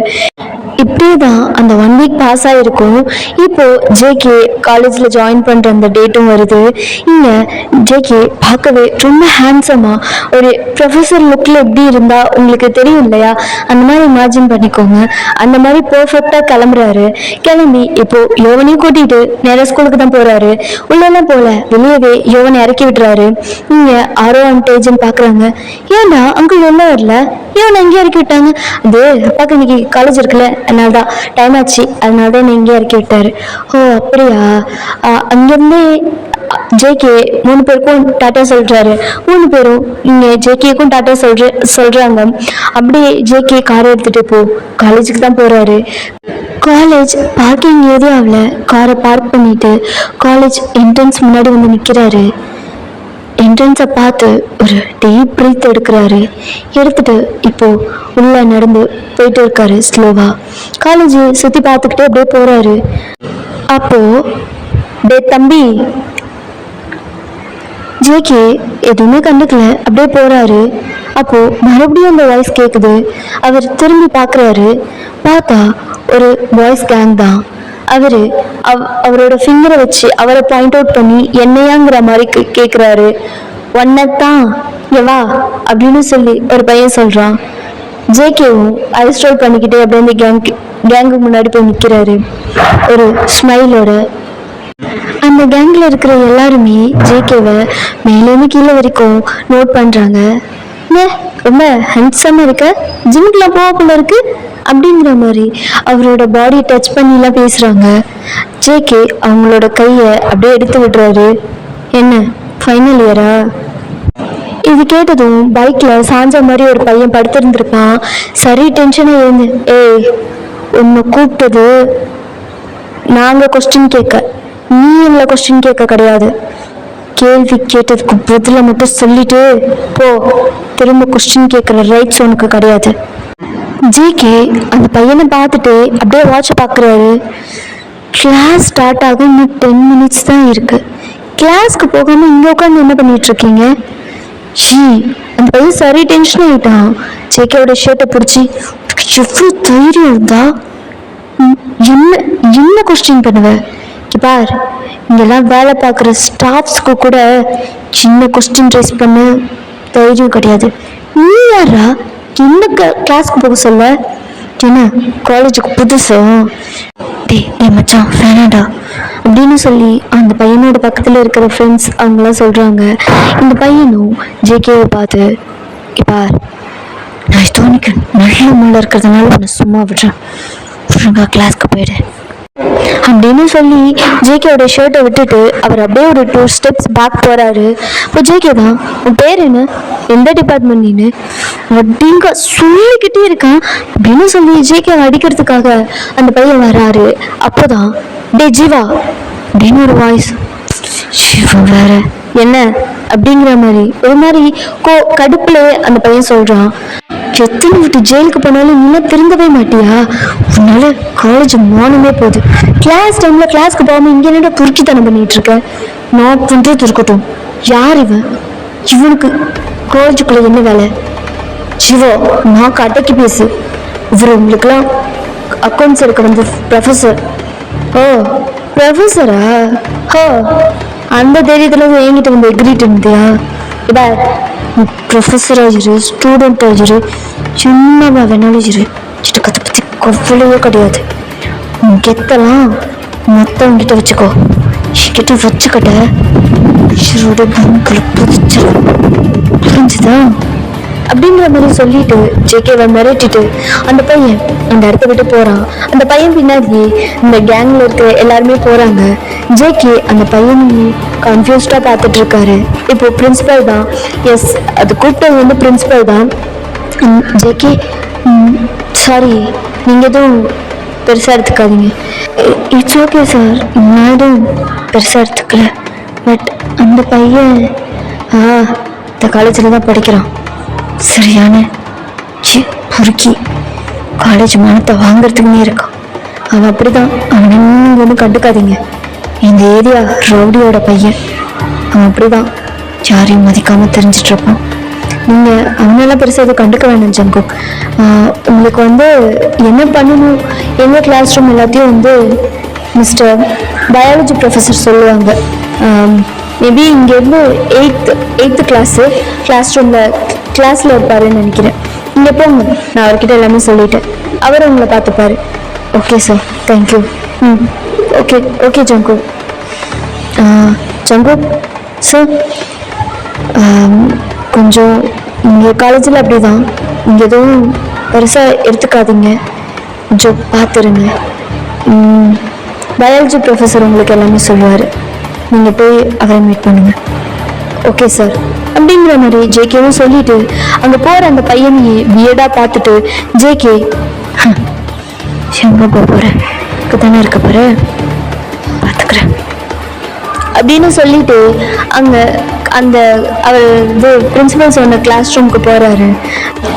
B: இப்படியேதான் அந்த 1 வீக் பாஸ் ஆயிருக்கும். இப்போ ஜேகே காலேஜ்ல ஜாயின் பண்ற அந்த டேட்டும் வருது. இங்க ஜேகே பார்க்கவே ரொம்ப ஹேண்ட்ஸமா ஒரு ப்ரொஃபஸர் லுக்ல எப்படி இருந்தா உங்களுக்கு தெரியும் இல்லையா, அந்த மாதிரி இமேஜின் பண்ணிக்கோங்க. அந்த மாதிரி பெர்ஃபெக்டா கிளம்புறாரு. கிளம்பி இப்போ யோவனையும் கூட்டிட்டு நேரா ஸ்கூலுக்கு தான் போறாரு. உள்ளெல்லாம் போல வெளியவே யோவனை இறக்கி விட்டுறாரு. இங்க ஆரோ அண்டேஜன் பாக்குறாங்க. ஏன்டா அங்கிள் உள்ள வரல, யோவனை அங்கேயே இறக்கி விட்டாங்க. அது அப்பாக்கு இன்னைக்கு காலேஜ் இருக்குல்ல, அதனாலதான் டைம் ஆச்சு, அதனாலதான் என்னை இங்கே இறக்கி விட்டாரு. ஓ அப்படியா? அங்கிருந்தே ஜேகே 3 பேருக்கும் டாட்டா சொல்றாரு. 3 பேரும் இங்க ஜேகேக்கும் டாட்டா சொல்றாங்க. அப்படியே ஜேகே காரை எடுத்துட்டு இப்போ காலேஜுக்கு தான் போறாரு. காலேஜ் பார்க்கிங் ஏரியாவில் காரை பார்க் பண்ணிட்டு காலேஜ் என்ட்ரன்ஸ் முன்னாடி வந்து நிற்கிறாரு. என்ட்ரன்ஸை பார்த்து ஒரு டீப் ப்ரீத் எடுக்கிறாரு. எடுத்துட்டு இப்போ உள்ள நடந்து போயிட்டு இருக்காரு ஸ்லோவா. காலேஜ் சுற்றி பார்த்துக்கிட்டே அப்படியே போறாரு. அப்போ டே தம்பி, ஜேகே எதுவுமே கண்டுக்கல, அப்படியே போறாரு. அப்போ மறுபடியும் அந்த வாய்ஸ் கேக்குது. அவர் திரும்பி பார்க்குறாரு. பார்த்தா ஒரு பாய்ஸ் கேங் தான். அவரோட ஃபிங்கரை வச்சு அவரை பாயிண்ட் அவுட் பண்ணி என்னையாங்கிற மாதிரி கேட்குறாரு. ஒன்னத்தான் எவா அப்படின்னு சொல்லி ஒரு பையன் சொல்றான். ஜேகேவும் ஐஸ்ட்ரோல் பண்ணிக்கிட்டே அப்படியே அந்த கேங்கு முன்னாடி போய் நிற்கிறாரு ஒரு ஸ்மைலோட. அந்த கேங்ல இருக்கிற எல்லாருமே ஜேகேவை மேலேருந்து கீழே வரைக்கும் நோட் பண்றாங்க. ரொம்ப ஹேண்ட்ஸமா இருக்க, ஜிம்க்குலாம் போகக்குள்ள இருக்கு அப்படிங்கிற மாதிரி அவரோட பாடி டச் பண்ணிலாம் பேசுறாங்க. ஜேகே அவங்களோட கையை அப்படியே எடுத்து விடுறாரு. என்ன ஃபைனல் இயரா? இது கேட்டதும் பைக்ல சாஞ்ச மாதிரி ஒரு பையன் படுத்திருந்திருப்பான். சரி டென்ஷனா இருந்து, ஏய் உன்னை கூப்பிட்டது நாங்க கொஸ்டின் கேட்க, நீ எங்களை கொஸ்டின் கேட்க கிடையாது. கேள்வி கேட்டதுக்கு பதில மட்டும் சொல்லிட்டு போ, திரும்ப கொஸ்டின் கேட்குற ரைட்ஸ் உனக்கு கிடையாது. ஜேகே அந்த பையனை பார்த்துட்டு அப்படியே வாட்சை பார்க்குறாரு. கிளாஸ் ஸ்டார்ட் ஆக இன்னும் 10 மினிட்ஸ் தான் இருக்கு. கிளாஸ்க்கு போகாம இங்க உட்காந்து என்ன பண்ணிட்டு இருக்கீங்க? அந்த பையன் சரி டென்ஷன் ஆயிட்டான். ஜேகேவோட ஷர்ட்டை பிடிச்சி, எவ்வளோ தைரியம் இருந்தா என்ன என்ன கொஸ்டின் பண்ணுவ? பார், இங்கெல்லாம் வேலை பார்க்குற ஸ்டாஃப்ஸ்க்கு கூட சின்ன கொஸ்டின் ரைஸ் பண்ண தைரியம் கிடையாது. நீ யாரா என்ன கிளாஸ்க்கு போக சொல்ல? என்ன காலேஜுக்கு புதுசும்? டே மச்சான் வேணாடா அப்படின்னு சொல்லி அந்த பையனோட பக்கத்தில் இருக்கிற ஃப்ரெண்ட்ஸ் அவங்களாம் சொல்கிறாங்க. இந்த பையனும் ஜேகேவை பார்த்து, பார் நான் தோணிக்கு நல்ல முள்ள இருக்கிறதுனால உன்னை சும்மா விடுறேன், ஒழுங்கா கிளாஸ்க்கு போயிடு அப்படின்னு சொல்லி ஜேகேவோட ஷர்ட்டை விட்டுட்டு அவர் அப்படியே ஒரு 2 ஸ்டெப்ஸ் பேக் போறாரு. இப்போ ஜேகே தான், உன் பேர் என்ன, எந்த டிபார்ட்மெண்ட் நீனு அப்படிங்க சொல்லிக்கிட்டே இருக்கான். அப்படின்னு சொல்லி ஜேகே அடிக்கிறதுக்காக அந்த பையன் வராரு. அப்போதான் டே ஜீவா அப்படின்னு ஒரு வாய்ஸ். ஜீவா வேற என்ன அப்படிங்கிற மாதிரி ஒரு மாதிரி கடுப்புல அந்த பையன் சொல்றான். எத்தனை விட்டு ஜெயிலுக்கு போனாலும் நீ திருந்தவே மாட்டியா? உன்னால காலேஜ் மானமே போகுது. கிளாஸ் டைம்ல கிளாஸ்க்கு போகாம இங்க என்னடா துருக்கித்தனம் பண்ணிட்டு இருக்க? நான் பண்றது இருக்கட்டும், யார் இவன்? இவனுக்கு காலேஜுக்குள்ள என்ன வேலை? ஜீவோ நான் கடைக்கு பேசு. இவர் உங்களுக்குலாம் அக்கௌண்ட்ஸ் எடுக்க வந்து ப்ரொஃபஸர். ஓ ப்ரொஃபஸரா? ஹோ அந்த தைரியத்துல என்கிட்ட வந்து எக்ரிட்டு இருந்தியா? ப்ரொஃபஸர் ஆகிரு, ஸ்டூடெண்ட் ஆகிரு, சின்னவா வேணாலும் இரு, கதை பற்றி கவலையே கிடையாது. கெத்தெல்லாம் மற்றவங்கிட்ட வச்சுக்கோ, கிட்ட வச்சுக்கிட்ட உயிரோட பூமிக்குள்ள புதிச்சிடும், புரிஞ்சுதா? அப்படிங்கிற மாதிரி சொல்லிட்டு ஜேகேவை மிரட்டிட்டு அந்த பையன் அந்த இடத்த விட்டு போறான். அந்த பையன் பின்னாடி இந்த கேங்ல இருக்க எல்லாருமே போறாங்க. ஜேகே அந்த பையனையும் கன்ஃபியூஸ்டா பார்த்துட்டு இருக்காரு. இப்போ பிரின்சிபல் தான், எஸ் அது கூப்பிட்டது வந்து பிரின்சிபல் தான். ஜேகே சாரி, நீங்க எதுவும் பெருசா எடுத்துக்காதீங்க. இட்ஸ் ஓகே சார், நான் எதுவும் பெருசா எடுத்துக்கல. பட் அந்த பையன் இந்த காலேஜில் தான் படிக்கிறான். சரியான பொறுக்கி காலேஜ் மானத்தை வாங்கறதுக்குன்னே இருக்கான். அவன் அப்படிதான். அவனை நீங்கள் ஒன்றும் கண்டுக்காதீங்க. இந்த ஏரியா ரவுடியோட பையன். அவன் அப்படிதான், யாரையும் மதிக்காமல் தெரிஞ்சிட்டு இருப்பான். நீங்கள் அவனெல்லாம் பெருசாக எதுவும் கண்டுக்க வேண்டாம் ஜங்கு. உங்களுக்கு என்ன பண்ணணும், எங்கள் கிளாஸ் ரூம் எல்லாத்தையும் மிஸ்டர் பயாலஜி ப்ரொஃபஸர் சொல்லுவாங்க. மேபி இங்கேருந்து எயித்து கிளாஸ் கிளாஸில் இருப்பாருன்னு நினைக்கிறேன். இங்கே போங்க, நான் அவர்கிட்ட எல்லாமே சொல்லிட்டேன். அவர் உங்களை பார்த்துப்பாரு. Okay sir, thank you. Okay okay Jungku. Jungku sir, கொஞ்சம் இங்கே காலேஜில் அப்படி தான், இங்கே எதுவும் பெருசாக எடுத்துக்காதீங்க, கொஞ்சம் பார்த்துருங்க. பயாலஜி ப்ரொஃபஸர் உங்களுக்கு எல்லாமே சொல்லுவார், நீங்கள் போய் அவரை மீட் பண்ணுங்கள். ஓகே சார் அப்படிங்கிற மாதிரி ஜேகேவும் சொல்லிட்டு அங்கே போகிற அந்த பையனையே வியர்டாக பார்த்துட்டு ஜேகே, எங்கே போகிறேன், இங்கே தானே இருக்க போகிறேன், பார்த்துக்கிறேன் அப்படின்னு சொல்லிட்டு அங்கே அவர் பிரின்சிபல் சொன்ன கிளாஸ் ரூமுக்கு போகிறாரு.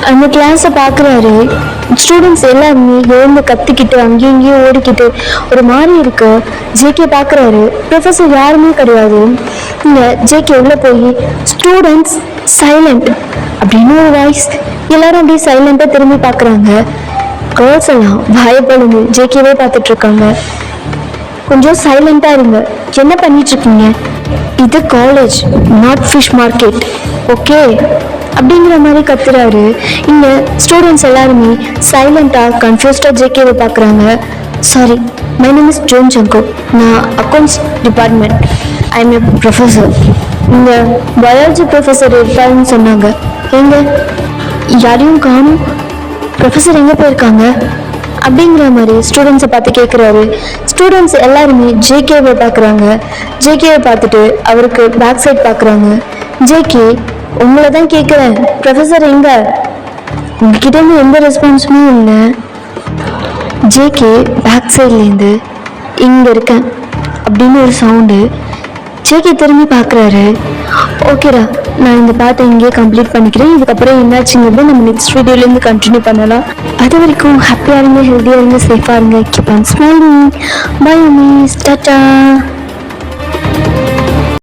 B: அந்த கிளாஸை பார்க்குறாரு. ஸ்டூடெண்ட்ஸ் எல்லாருமே எழுந்து கத்திக்கிட்டு அங்கேயும் இங்கேயும் ஓடிக்கிட்டு ஒரு மாதிரி இருக்கு. ஜேகே பார்க்குறாரு, ப்ரொஃபஸர் யாருமே கிடையாது. இங்கே ஜேகே உள்ளே போய் ஸ்டூடெண்ட்ஸ் சைலண்ட் அப்படின்னு ஒரு வாய்ஸ். எல்லாரும் அப்படியே சைலண்டாக திரும்பி பார்க்குறாங்க. கேர்ள்ஸ் எல்லாம் பயப்படுங்க ஜேகேவே பார்த்துட்டு இருக்காங்க. கொஞ்சம் சைலண்டாக இருங்க, என்ன பண்ணிட்டு இருக்கீங்க, இது college not fish market, okay அப்படிங்கிற மாதிரி கத்துறாரு. இங்கே ஸ்டூடெண்ட்ஸ் எல்லாருமே சைலண்டாக கன்ஃபியூஸ்டாக ஜேகேவை பார்க்குறாங்க. Sorry, my name is Jon Jungku, நான் accounts department, I am a professor. இங்கே பயாலஜி ப்ரொஃபஸர் இருப்பாருன்னு சொன்னாங்க. எங்க யாரையும் காணும், ப்ரொஃபஸர் எங்கே போயிருக்காங்க அப்படிங்கிற மாதிரி ஸ்டூடெண்ட்ஸை பார்த்து கேட்குறாரு. ஸ்டூடெண்ட்ஸ் எல்லாருமே ஜேகேவை பார்க்குறாங்க. ஜேகேவை பார்த்துட்டு அவருக்கு பேக் சைட் பார்க்குறாங்க. ஜேகே, உங்களை தான் கேட்குறேன், ப்ரொஃபஸர் எங்கே, உங்ககிட்டேருந்து எந்த ரெஸ்பான்ஸுமே இல்லை. ஜேகே பேக் சைட்லேருந்து இங்கே இருக்கேன் அப்படின்னு ஒரு சவுண்டு. ஜேகே திரும்பி பார்க்குறாரு. ஓகேடா, நான் இந்த பாட்டை இங்கேயே கம்ப்ளீட் பண்ணிக்கிறேன். இதுக்கப்புறம் என்னாச்சுங்கிறது நம்ம நெக்ஸ்ட் வீடியோலேருந்து கண்டினியூ பண்ணலாம். அது வரைக்கும் ஹாப்பியாக இருங்க, ஹெல்த்தியாக இருங்க, சேஃபாக இருங்க. Keep on smiling. Bye miss, Tata.